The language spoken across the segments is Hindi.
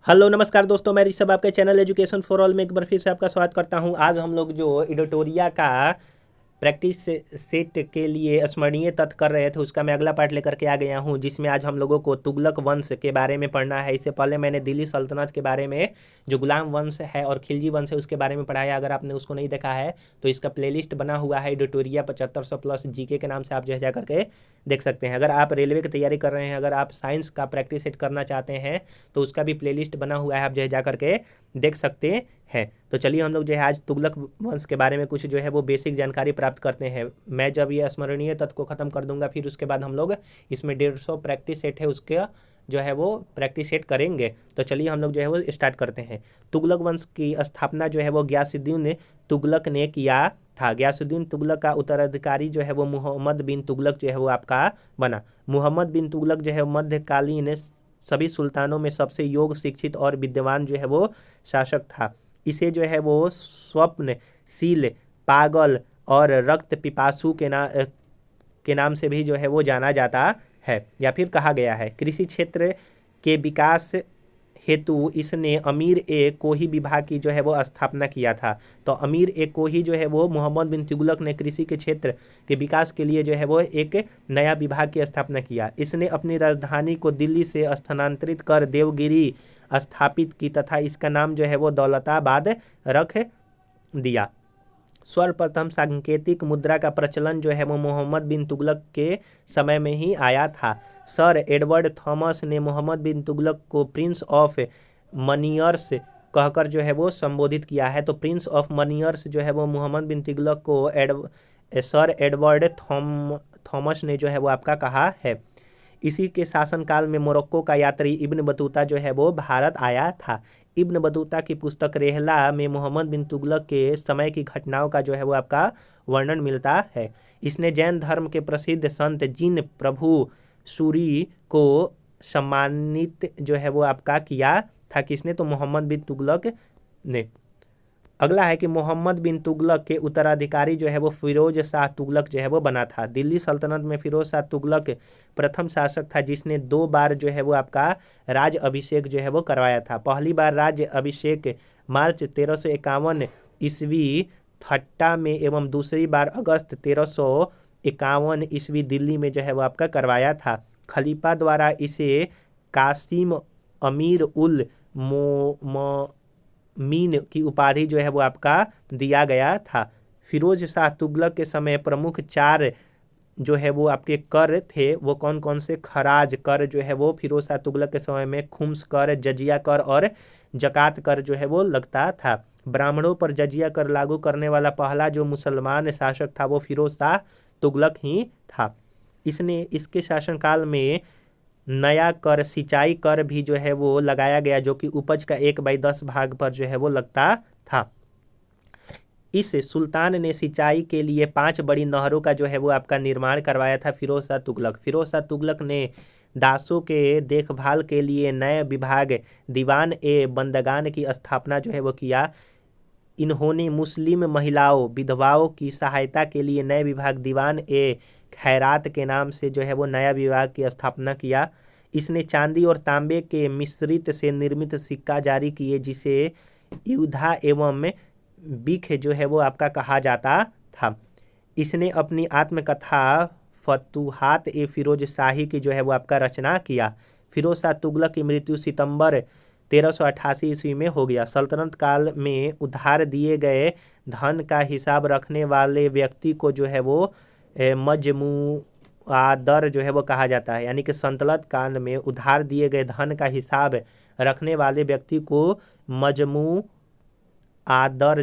हेलो नमस्कार दोस्तों, मैं ऋषभ आपके चैनल एजुकेशन फॉर ऑल में एक बार फिर से आपका स्वागत करता हूं। आज हम लोग जो एडिटोरिया का प्रैक्टिस सेट के लिए स्मरणीय तथ्य कर रहे थे उसका मैं अगला पार्ट लेकर के आ गया हूं, जिसमें आज हम लोगों को तुगलक वंश के बारे में पढ़ना है। इससे पहले मैंने दिल्ली सल्तनत के बारे में, जो गुलाम वंश है और खिलजी वंश है, उसके बारे में पढ़ाया। अगर आपने उसको नहीं देखा है तो इसका प्लेलिस्ट बना हुआ है एडिटोरिया 7500 प्लस जीके के नाम से, आप जो है जा करके देख सकते हैं। अगर आप रेलवे की तैयारी कर रहे हैं, अगर आप साइंस का प्रैक्टिस सेट करना चाहते हैं तो उसका भी प्लेलिस्ट बना हुआ है, आप जो है जा करके देख सकते हैं। तो चलिए हम लोग जो है आज तुगलक वंश के बारे में कुछ जो है वो बेसिक जानकारी प्राप्त करते हैं। मैं जब ये स्मरणीय तत्व को ख़त्म कर दूंगा, फिर उसके बाद हम लोग इसमें 150 प्रैक्टिस सेट है उसके जो है वो प्रैक्टिस सेट करेंगे। तो चलिए हम लोग जो है वो स्टार्ट करते हैं। तुगलक वंश की स्थापना जो है वो गयासुद्दीन तुगलक ने किया था। गयासुद्दीन तुगलक का उत्तराधिकारी जो है वो मोहम्मद बिन तुगलक जो है वो आपका बना। मोहम्मद बिन तुगलक जो है मध्यकालीन सभी सुल्तानों में सबसे योग्य, शिक्षित और विद्वान जो है वो शासक था। इसे जो है वो स्वप्नशील, पागल और रक्त पिपासु के नाम से भी जो है वो जाना जाता है, या फिर कहा गया है। कृषि क्षेत्र के विकास हेतु इसने अमीर ए कोही विभाग की जो है वो स्थापना किया था। तो अमीर ए कोही जो है वो मोहम्मद बिन तुगलक ने कृषि के क्षेत्र के विकास के लिए जो है वो एक नया विभाग की स्थापना किया। इसने अपनी राजधानी को दिल्ली से स्थानांतरित कर देवगिरी स्थापित की तथा इसका नाम जो है वो दौलताबाद रख दिया। सर्वप्रथम सांकेतिक मुद्रा का प्रचलन जो है वो मोहम्मद बिन तुगलक के समय में ही आया था। सर एडवर्ड थॉमस ने मोहम्मद बिन तुगलक को प्रिंस ऑफ मनियर्स कहकर जो है वो संबोधित किया है। तो प्रिंस ऑफ मनियर्स जो है वो मोहम्मद बिन तुगलक को सर एडवर्ड थॉमस ने जो है वो आपका कहा है। इसी के शासनकाल में मोरक्को का यात्री इब्न बतूता जो है वो भारत आया था। इब्न बतूता की पुस्तक रेहला में मोहम्मद बिन तुगलक के समय की घटनाओं का जो है वो आपका वर्णन मिलता है। इसने जैन धर्म के प्रसिद्ध संत जिन प्रभु सूरी को सम्मानित जो है वो आपका किया था। किसने? तो मोहम्मद बिन तुगलक ने। अगला है कि मोहम्मद बिन तुगलक के उत्तराधिकारी जो है वो फिरोज शाह तुगलक जो है वो बना था। दिल्ली सल्तनत में फिरोज शाह तुगलक प्रथम शासक था जिसने 2 बार जो है वो आपका राज अभिषेक जो है वो करवाया था। पहली बार राज अभिषेक मार्च 1351 ईस्वी ठट्टा में एवं दूसरी बार अगस्त 1351 ईस्वी दिल्ली में जो है वो आपका करवाया था। खलीफा द्वारा इसे कासिम अमीर उल मीन की उपाधि जो है वो आपका दिया गया था। फिरोज शाह तुगलक के समय प्रमुख 4 जो है वो आपके कर थे। वो कौन कौन से? खराज कर जो है वो फिरोज शाह तुगलक के समय में खुम्स कर, जजिया कर और जकात कर जो है वो लगता था। ब्राह्मणों पर जजिया कर लागू करने वाला पहला जो मुसलमान शासक था वो फिरोज शाह तुगलक ही था। इसके शासनकाल में नया कर, सिंचाई कर भी जो है वो लगाया गया, जो कि उपज का 1/10 भाग पर जो है वो लगता था। इस सुल्तान ने सिंचाई के लिए 5 बड़ी नहरों का जो है वो आपका निर्माण करवाया था। फिरोज शाह तुगलक ने दासों के देखभाल के लिए नए विभाग दीवान ए बंदगान की स्थापना जो है वो किया। इन्होंने मुस्लिम महिलाओं, विधवाओं की सहायता के लिए नए विभाग दीवान ए खैरात के नाम से जो है वो नया विभाग की स्थापना किया। इसने चांदी और तांबे के मिश्रित से निर्मित सिक्का जारी किए, जिसे युद्धा एवं बिख जो है वो आपका कहा जाता था। इसने अपनी आत्मकथा फतुहात ए फिरोज शाही की जो है वो आपका रचना किया। फिरोज शाह तुगलक की मृत्यु सितंबर 1388 ईस्वी में हो गया। सल्तनत काल में उधार दिए गए धन का हिसाब रखने वाले व्यक्ति को जो है वो मजमुआदर जो है वो कहा जाता है। यानी कि सल्तनत काल में उधार दिए गए धन का हिसाब रखने वाले व्यक्ति को मजमुआदर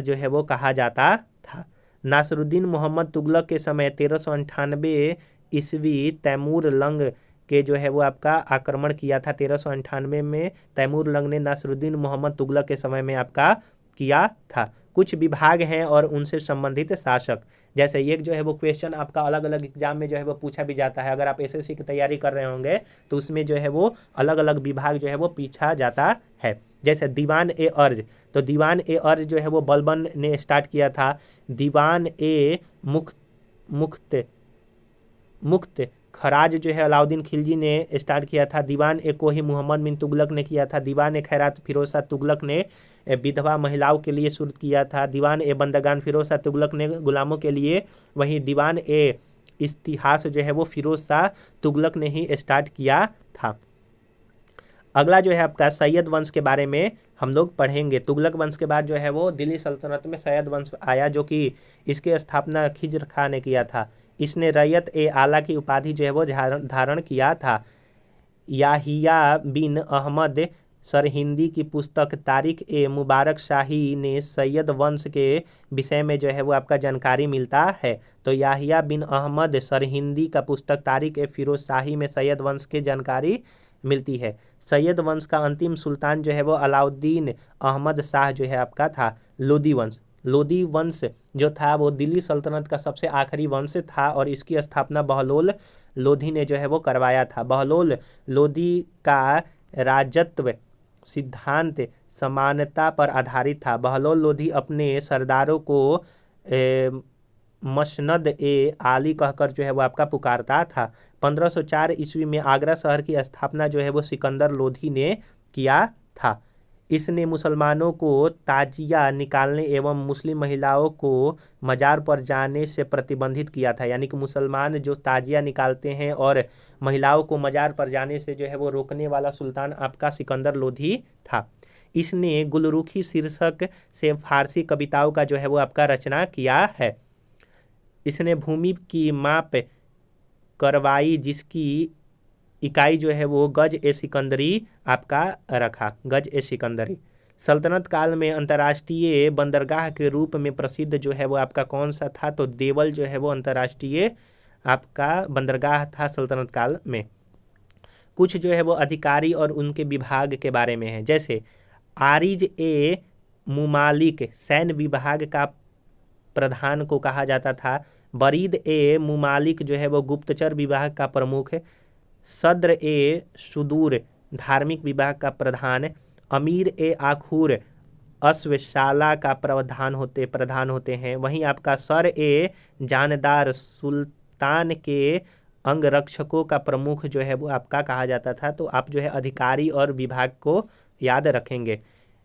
जो है वो कहा जाता था। नासरुद्दीन मोहम्मद तुगलक के समय 1398 ईस्वी तैमूर लंग के जो है वो आपका आक्रमण किया था। 1398 में तैमूर लंग ने नासरुद्दीन मोहम्मद तुगलक के समय में आपका किया था। कुछ विभाग हैं और उनसे संबंधित शासक, जैसे एक जो है वो क्वेश्चन आपका अलग अलग एग्जाम में जो है वो पूछा भी जाता है। अगर आप एसएससी की तैयारी कर रहे होंगे तो उसमें जो है वो अलग अलग विभाग जो है वो पूछा जाता है। जैसे दीवान ए अर्ज, तो दीवान ए अर्ज जो है वो बलबन ने स्टार्ट किया था। दीवान ए मुख्त खराज जो है अलाउद्दीन खिलजी ने स्टार्ट किया था। दीवान ए कोही मोहम्मद बिन तुगलक ने किया था। दीवान ए खैरात फिरोज शाह तुगलक ने विधवा महिलाओं के लिए शुरू किया था। दीवान ए बंदगान फिरोज शाह तुगलक ने गुलामों के लिए। वहीं दीवान ए इतिहास जो है वो फिरोज शाह तुगलक ने ही स्टार्ट किया था। अगला जो है आपका सैयद वंश के बारे में हम लोग पढ़ेंगे। तुगलक वंश के बाद जो है वो दिल्ली सल्तनत में सैयद वंश आया, जो कि इसकी स्थापना खिज्र खां ने किया था। इसने रैयत ए आला की उपाधि जो है वो धारण किया था। याहिया बिन अहमद सरहिंदी की पुस्तक तारिख ए मुबारक शाही ने सैयद वंश के विषय में जो है वो आपका जानकारी मिलता है। तो याहिया बिन अहमद सरहिंदी का पुस्तक तारिख ए फिरोज शाही में सैयद वंश की जानकारी मिलती है। सैयद वंश का अंतिम सुल्तान जो है वो अलाउद्दीन अहमद शाह जो है आपका था। लोदी वंश, लोदी वंश जो था वो दिल्ली सल्तनत का सबसे आखिरी वंश था और इसकी स्थापना बहलोल लोधी ने जो है वो करवाया था। बहलोल लोधी का राजत्व सिद्धांत समानता पर आधारित था। बहलोल लोधी अपने सरदारों को मसनद ए आली कहकर जो है वो आपका पुकारता था। 1504 ईस्वी में आगरा शहर की स्थापना जो है वो सिकंदर लोधी ने किया था। इसने मुसलमानों को ताजिया निकालने एवं मुस्लिम महिलाओं को मजार पर जाने से प्रतिबंधित किया था। यानी कि मुसलमान जो ताजिया निकालते हैं और महिलाओं को मजार पर जाने से जो है वो रोकने वाला सुल्तान आपका सिकंदर लोधी था। इसने गुलरुखी शीर्षक से फारसी कविताओं का जो है वो आपका रचना किया है। इसने भूमि की माप करवाई, जिसकी इकाई जो है वो गज ए सिकंदरी आपका रखा, गज ए सिकंदरी। सल्तनत काल में अंतर्राष्ट्रीय बंदरगाह के रूप में प्रसिद्ध जो है वो आपका कौन सा था? तो देवल जो है वो अंतर्राष्ट्रीय आपका बंदरगाह था सल्तनत काल में। कुछ जो है वो अधिकारी और उनके विभाग के बारे में है, जैसे आरिज ए मुमालिक सैन्य विभाग का प्रधान को कहा जाता था। बरीद ए मुमालिक जो है वो गुप्तचर विभाग का प्रमुख है। सद्र ए सुदूर धार्मिक विभाग का प्रधान। अमीर ए आखूर अश्वशाला का प्रधान होते हैं। वहीं आपका सर ए जानदार सुल्तान के अंगरक्षकों का प्रमुख जो है वो आपका कहा जाता था। तो आप जो है अधिकारी और विभाग को याद रखेंगे।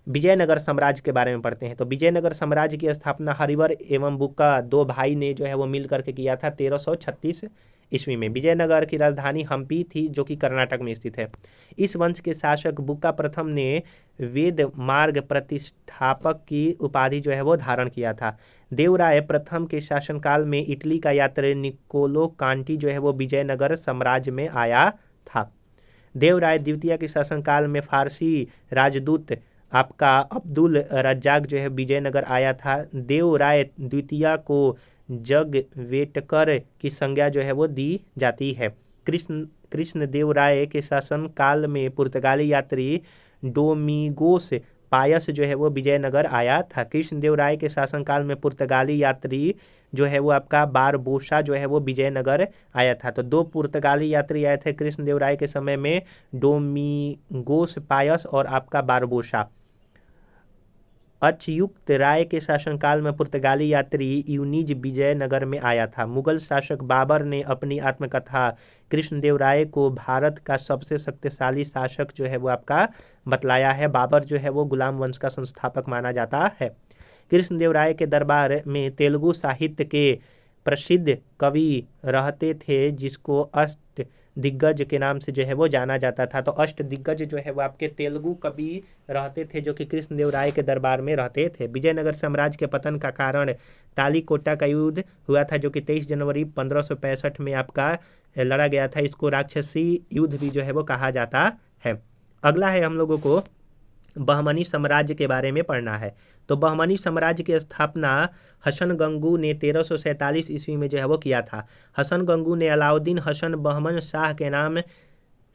विजयनगर साम्राज्य के बारे में पढ़ते हैं। तो विजयनगर साम्राज्य की स्थापना हरिवर एवं बुक्का दो भाई ने जो है वो मिल करके किया था 1336 ईस्वी में। विजयनगर की राजधानी हम्पी थी, जो कि कर्नाटक में स्थित है। इस वंश के शासक बुक्का प्रथम ने वेद मार्ग प्रतिष्ठापक की उपाधि जो है वो धारण किया था। देवराय प्रथम के शासनकाल में इटली का यात्री निकोलो कांटी जो है वो विजयनगर साम्राज्य में आया था। देवराय द्वितीय के शासनकाल में फारसी राजदूत आपका अब्दुल रज्जाक जो है विजयनगर आया था। देवराय द्वितीय को जगवेटकर की संज्ञा जो है वो दी जाती है। कृष्ण देव राय के शासन काल में पुर्तगाली यात्री डोमिगोस पायस जो है वो विजयनगर आया था। कृष्ण देव राय के शासनकाल में पुर्तगाली यात्री जो है वो आपका बारबोसा जो है वो विजयनगर आया था। तो दो पुर्तगाली यात्री आए थे कृष्ण देव राय के समय में, डोमिगोस पायस और आपका बारबोसा। अच्युत राय के शासनकाल में पुर्तगाली यात्री यूनिज विजयनगर में आया था। मुगल शासक बाबर ने अपनी आत्मकथा कृष्णदेव राय को भारत का सबसे शक्तिशाली शासक जो है वो आपका बतलाया है। बाबर जो है वो गुलाम वंश का संस्थापक माना जाता है। कृष्णदेव राय के दरबार में तेलुगु साहित्य के प्रसिद्ध कवि रहते थे, जिसको अष्ट दिग्गज के नाम से जो है वो जाना जाता था। तो अष्ट दिग्गज जो है वो आपके तेलुगु कवि रहते थे, जो कि कृष्णदेव राय के दरबार में रहते थे। विजयनगर साम्राज्य के पतन का कारण तालीकोटा का युद्ध हुआ था, जो कि 23 जनवरी 1565 में आपका लड़ा गया था। इसको राक्षसी युद्ध भी जो है वो कहा जाता है। अगला है हम लोगों को बहमनी साम्राज्य के बारे में पढ़ना है। तो बहमनी साम्राज्य की स्थापना हसन गंगू ने 1347 ईस्वी में जो है वो किया था। हसन गंगू ने अलाउद्दीन हसन बहमन शाह के नाम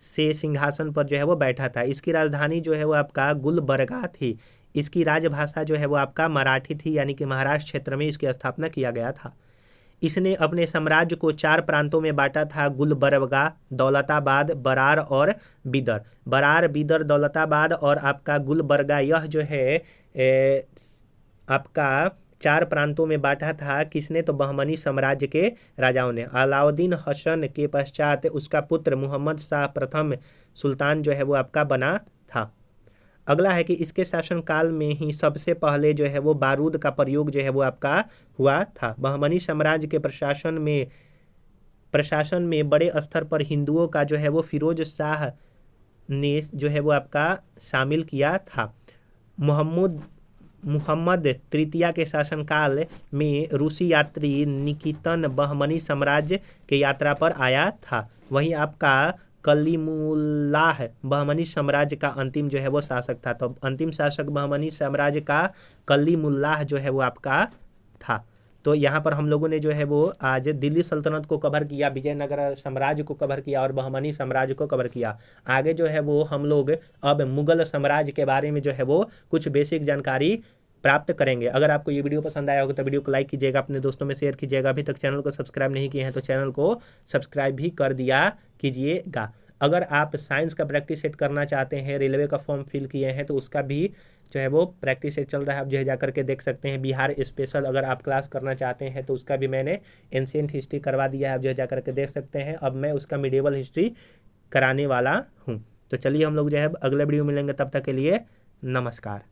से सिंहासन पर जो है वो बैठा था। इसकी राजधानी जो है वो आपका गुलबर्गा थी। इसकी राजभाषा जो है वो आपका मराठी थी, यानी कि महाराष्ट्र क्षेत्र में इसकी स्थापना किया गया था। इसने अपने साम्राज्य को 4 प्रांतों में बांटा था: गुलबर्गा, दौलताबाद, बरार और बीदर। बरार, बीदर, दौलताबाद और आपका गुलबर्गा, यह जो है आपका 4 प्रांतों में बांटा था। किसने? तो बहमनी साम्राज्य के राजाओं ने। अलाउद्दीन हसन के पश्चात उसका पुत्र मोहम्मद शाह प्रथम सुल्तान जो है वो आपका बना था। अगला है कि इसके शासनकाल में ही सबसे पहले जो है वो बारूद का प्रयोग जो है वो आपका हुआ था। बहमनी साम्राज्य के प्रशासन में बड़े स्तर पर हिंदुओं का जो है वो फिरोज शाह ने जो है वो आपका शामिल किया था। मुहम्मद तृतीया के शासनकाल में रूसी यात्री निकितन बहमनी साम्राज्य के यात्रा पर आया था। वहीं आपका कलीमुल्लाह बहमनी साम्राज्य का अंतिम जो है वो शासक था। तो अंतिम शासक बहमनी साम्राज्य का कलीमुल्लाह जो है वो आपका था। तो यहाँ पर हम लोगों ने जो है वो आज दिल्ली सल्तनत को कवर किया, विजयनगर साम्राज्य को कवर किया और बहमनी साम्राज्य को कवर किया। आगे जो है वो हम लोग अब मुगल साम्राज्य के बारे में जो है वो कुछ बेसिक जानकारी प्राप्त करेंगे। अगर आपको ये वीडियो पसंद आया होगा तो वीडियो को लाइक कीजिएगा, अपने दोस्तों में शेयर कीजिएगा। अभी तक चैनल को सब्सक्राइब नहीं किए हैं तो चैनल को सब्सक्राइब भी कर दिया कीजिएगा। अगर आप साइंस का प्रैक्टिस सेट करना चाहते हैं, रेलवे का फॉर्म फिल किए हैं तो उसका भी जो है वो प्रैक्टिस सेट चल रहा है, आप जो है जाकर के देख सकते हैं। बिहार स्पेशल अगर आप क्लास करना चाहते हैं तो उसका भी मैंने एंशिएंट हिस्ट्री करवा दिया है, आप जो है जाकर के देख सकते हैं। अब मैं उसका मिडिवल हिस्ट्री कराने वाला हूँ। तो चलिए हम लोग जो है अगले वीडियो मिलेंगे, तब तक के लिए नमस्कार।